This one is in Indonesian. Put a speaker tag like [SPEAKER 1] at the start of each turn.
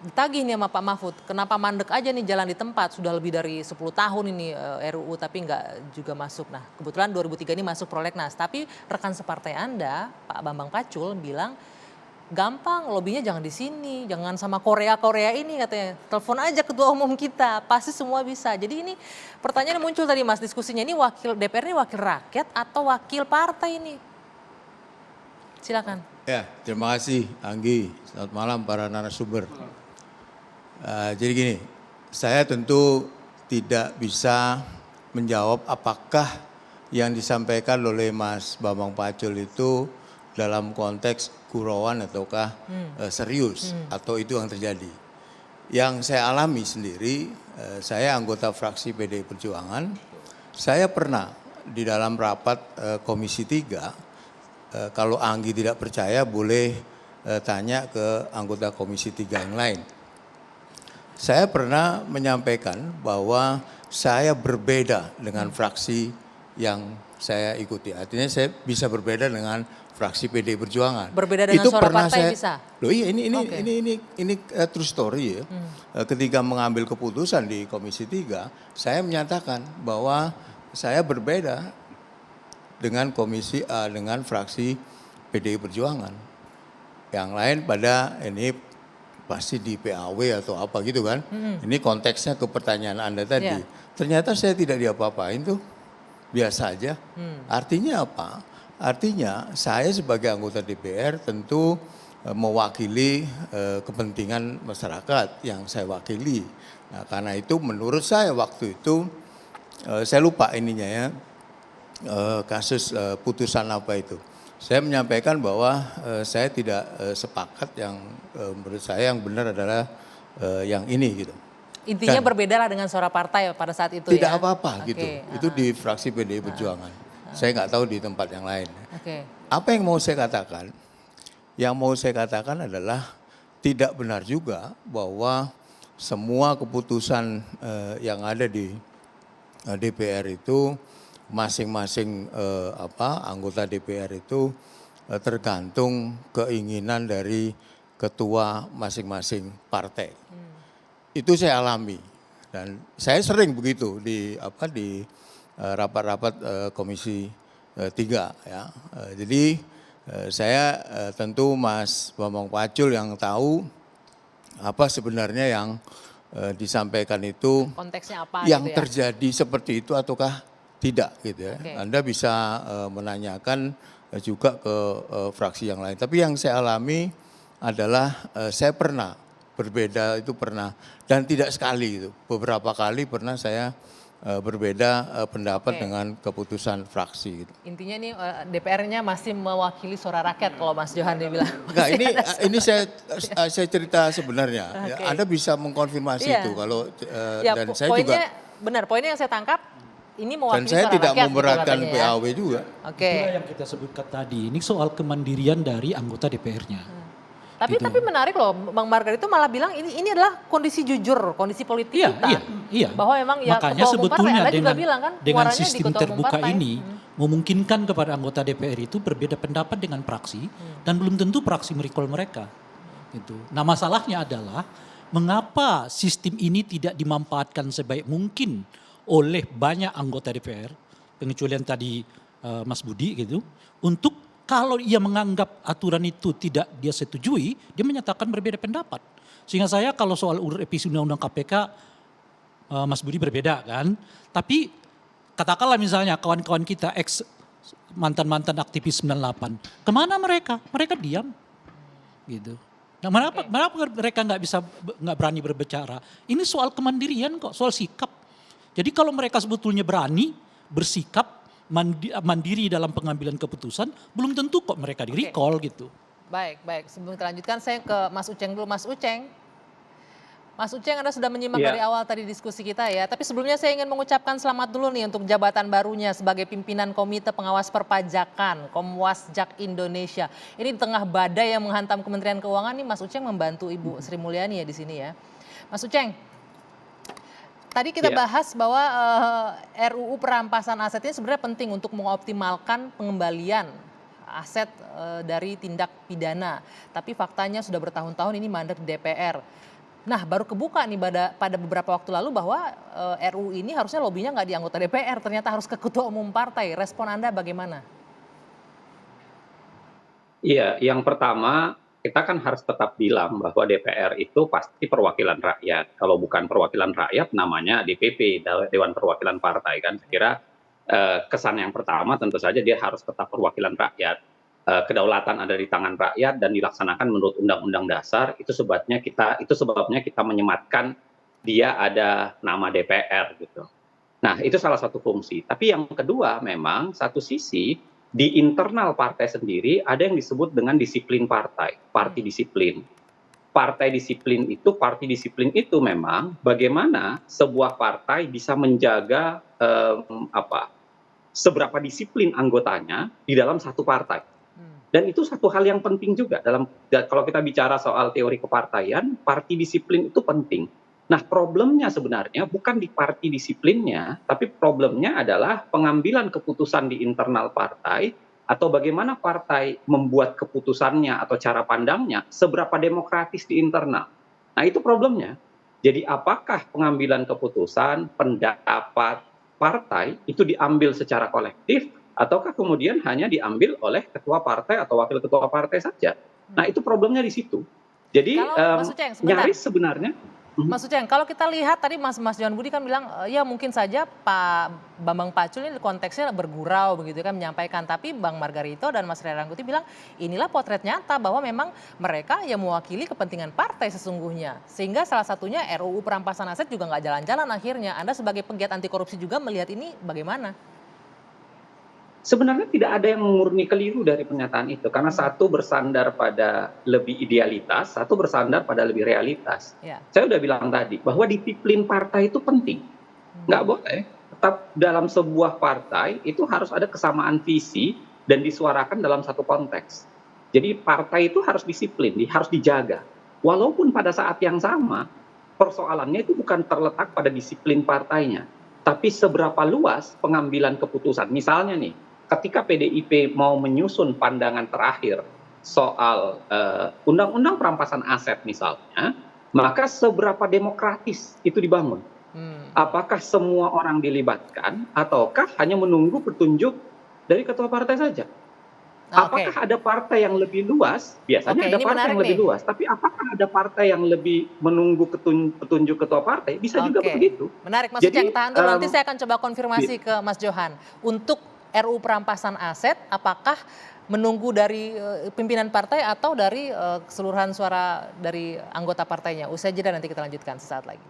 [SPEAKER 1] ditagih nih sama Pak Mahfud, kenapa mandek aja nih jalan di tempat, sudah lebih dari 10 tahun ini RUU tapi nggak juga masuk. Nah kebetulan 2003 ini masuk prolegnas, tapi rekan separtai Anda, Pak Bambang Pacul bilang gampang lobbynya jangan di sini, jangan sama Korea-Korea ini katanya. Telepon aja ketua umum kita, pasti semua bisa. Jadi ini pertanyaan muncul tadi Mas diskusinya, ini wakil DPR ini wakil rakyat atau wakil partai ini? Silakan.
[SPEAKER 2] Ya, terima kasih Anggi. Selamat malam para narasumber. Jadi gini, saya tentu tidak bisa menjawab apakah yang disampaikan oleh Mas Bambang Pacul itu dalam konteks gurauan ataukah serius atau itu yang terjadi. Yang saya alami sendiri, saya anggota fraksi PDI Perjuangan, saya pernah di dalam rapat Komisi 3, kalau Anggi tidak percaya boleh tanya ke anggota Komisi 3 yang lain. Saya pernah menyampaikan bahwa saya berbeda dengan fraksi yang saya ikuti. Artinya saya bisa berbeda dengan fraksi PDI Perjuangan.
[SPEAKER 1] Berbeda dengan
[SPEAKER 2] itu
[SPEAKER 1] suara
[SPEAKER 2] pernah
[SPEAKER 1] partai
[SPEAKER 2] saya,
[SPEAKER 1] bisa?
[SPEAKER 2] Loh iya ini true story ya. Ketika mengambil keputusan di Komisi 3, saya menyatakan bahwa saya berbeda dengan komisi dengan fraksi PDI Perjuangan. Yang lain pada ini pasti di PAW atau apa gitu kan. Ini konteksnya ke pertanyaan Anda tadi.
[SPEAKER 1] Yeah.
[SPEAKER 2] Ternyata saya tidak diapa-apain tuh. Biasa aja. Artinya apa? Artinya saya sebagai anggota DPR tentu mewakili kepentingan masyarakat yang saya wakili. Nah, karena itu menurut saya waktu itu saya lupa ininya ya. Kasus putusan apa itu. Saya menyampaikan bahwa saya tidak sepakat yang menurut saya yang benar adalah yang ini gitu.
[SPEAKER 1] Intinya berbeda lah dengan suara partai pada saat itu
[SPEAKER 2] tidak
[SPEAKER 1] ya?
[SPEAKER 2] apa-apa gitu. Itu di fraksi PDI Perjuangan. Saya nggak tahu di tempat yang lain. Apa yang mau saya katakan? Yang mau saya katakan adalah tidak benar juga bahwa semua keputusan yang ada di DPR itu masing-masing anggota DPR itu tergantung keinginan dari ketua masing-masing partai. Itu saya alami dan saya sering begitu di rapat-rapat Komisi 3 ya. Jadi saya tentu Mas Bambang Pacul yang tahu apa sebenarnya yang disampaikan itu
[SPEAKER 1] konteksnya apa
[SPEAKER 2] yang
[SPEAKER 1] gitu ya?
[SPEAKER 2] terjadi seperti itu ataukah tidak gitu ya. Anda bisa menanyakan juga ke fraksi yang lain. Tapi yang saya alami adalah saya pernah berbeda itu pernah dan tidak sekali itu. Beberapa kali pernah saya berbeda pendapat dengan keputusan fraksi gitu.
[SPEAKER 1] Intinya ini DPR-nya masih mewakili suara rakyat kalau Mas Johan bilang.
[SPEAKER 2] Enggak, ini saya cerita sebenarnya. Ya, Anda bisa mengkonfirmasi itu kalau dan saya juga
[SPEAKER 1] benar, poinnya yang saya tangkap ini mewakili
[SPEAKER 2] dan saya
[SPEAKER 1] suara
[SPEAKER 2] tidak
[SPEAKER 1] rakyat,
[SPEAKER 2] memberatkan
[SPEAKER 1] gitu
[SPEAKER 2] PAW juga.
[SPEAKER 3] Itulah yang kita sebutkan tadi, ini soal kemandirian dari anggota DPR-nya.
[SPEAKER 1] Tapi menarik loh, Bang Margar itu malah bilang ini adalah kondisi jujur, kondisi politik kita.
[SPEAKER 3] Iya.
[SPEAKER 1] Bahwa memang ya
[SPEAKER 3] makanya
[SPEAKER 1] ketua umum
[SPEAKER 3] sebetulnya
[SPEAKER 1] partai, juga bilang kan,
[SPEAKER 3] dengan
[SPEAKER 1] suaranya
[SPEAKER 3] sistem
[SPEAKER 1] di ketua umum
[SPEAKER 3] terbuka
[SPEAKER 1] partai.
[SPEAKER 3] ini memungkinkan kepada anggota DPR itu berbeda pendapat dengan praksi dan belum tentu praksi merecall mereka. Gitu. Nah masalahnya adalah mengapa sistem ini tidak dimanfaatkan sebaik mungkin oleh banyak anggota DPR, pengecualian tadi Mas Budi gitu, untuk kalau ia menganggap aturan itu tidak dia setujui, dia menyatakan berbeda pendapat. Sehingga saya kalau soal revisi undang-undang KPK, Mas Budi berbeda kan. Tapi katakanlah misalnya kawan-kawan kita ex mantan-mantan aktivis 98, kemana mereka? Mereka diam, gitu. Nah, kenapa mereka nggak berani berbicara? Ini soal kemandirian kok, soal sikap. Jadi kalau mereka sebetulnya berani bersikap mandiri dalam pengambilan keputusan, belum tentu kok mereka di-recall gitu.
[SPEAKER 1] Baik. Sebelum kita lanjutkan saya ke Mas Uceng dulu. Mas Uceng, Anda sudah menyimak dari awal tadi diskusi kita ya. Tapi sebelumnya saya ingin mengucapkan selamat dulu nih untuk jabatan barunya sebagai pimpinan Komite Pengawas Perpajakan, Komwasjak Indonesia. Ini di tengah badai yang menghantam Kementerian Keuangan nih, Mas Uceng membantu Ibu Sri Mulyani ya di sini ya. Mas Uceng, tadi kita bahas bahwa RUU perampasan aset ini sebenarnya penting untuk mengoptimalkan pengembalian aset dari tindak pidana. Tapi faktanya sudah bertahun-tahun ini mandek DPR. Nah, baru kebuka nih pada beberapa waktu lalu bahwa RUU ini harusnya lobbynya nggak di anggota DPR, ternyata harus ke ketua umum partai. Respon Anda bagaimana?
[SPEAKER 4] Iya, yang pertama kita kan harus tetap bilang bahwa DPR itu pasti perwakilan rakyat. Kalau bukan perwakilan rakyat, namanya DPP, Dewan Perwakilan Partai kan. Saya kira kesan yang pertama tentu saja dia harus tetap perwakilan rakyat. Kedaulatan ada di tangan rakyat dan dilaksanakan menurut Undang-Undang Dasar. Itu sebabnya kita menyematkan dia ada nama DPR gitu. Nah, itu salah satu fungsi. Tapi yang kedua memang satu sisi di internal partai sendiri ada yang disebut dengan disiplin partai, parti disiplin. Parti disiplin itu memang bagaimana sebuah partai bisa menjaga seberapa disiplin anggotanya di dalam satu partai. Dan itu satu hal yang penting juga kalau kita bicara soal teori kepartaian, parti disiplin itu penting. Nah, problemnya sebenarnya bukan di parti disiplinnya, tapi problemnya adalah pengambilan keputusan di internal partai atau bagaimana partai membuat keputusannya atau cara pandangnya seberapa demokratis di internal. Nah, itu problemnya. Jadi apakah pengambilan keputusan, pendapat partai itu diambil secara kolektif ataukah kemudian hanya diambil oleh ketua partai atau wakil ketua partai saja? Nah, itu problemnya di situ. Jadi
[SPEAKER 1] Mas Uceng,
[SPEAKER 4] nyaris sebenarnya.
[SPEAKER 1] Mas Uceng, kalau kita lihat tadi Mas Johan Budi kan bilang ya mungkin saja Pak Bambang Pacul ini konteksnya bergurau begitu kan menyampaikan, tapi Bang Margarito dan Mas Ray Rangkuti bilang inilah potret nyata bahwa memang mereka yang mewakili kepentingan partai sesungguhnya, sehingga salah satunya RUU perampasan aset juga nggak jalan-jalan akhirnya. Anda sebagai penggiat anti korupsi juga melihat ini bagaimana?
[SPEAKER 4] Sebenarnya tidak ada yang murni keliru dari pernyataan itu, karena satu bersandar pada lebih idealitas, satu bersandar pada lebih realitas.
[SPEAKER 1] Ya.
[SPEAKER 4] Saya udah bilang tadi bahwa disiplin partai itu penting. Nggak boleh, tetap dalam sebuah partai itu harus ada kesamaan visi dan disuarakan dalam satu konteks. Jadi partai itu harus disiplin, harus dijaga. Walaupun pada saat yang sama, persoalannya itu bukan terletak pada disiplin partainya, tapi seberapa luas pengambilan keputusan. Misalnya nih, ketika PDIP mau menyusun pandangan terakhir soal undang-undang perampasan aset misalnya, maka seberapa demokratis itu dibangun? Apakah semua orang dilibatkan ataukah hanya menunggu petunjuk dari ketua partai saja? Apakah ada partai yang lebih luas? Biasanya ada partai yang lebih luas. Tapi apakah ada partai yang lebih menunggu petunjuk ketua partai? Bisa juga begitu.
[SPEAKER 1] Menarik, Mas Uceng. Tahan dulu, nanti saya akan coba konfirmasi ke Mas Johan. Untuk RUU perampasan aset, apakah menunggu dari pimpinan partai atau dari keseluruhan suara dari anggota partainya? Usai jeda nanti kita lanjutkan sesaat lagi.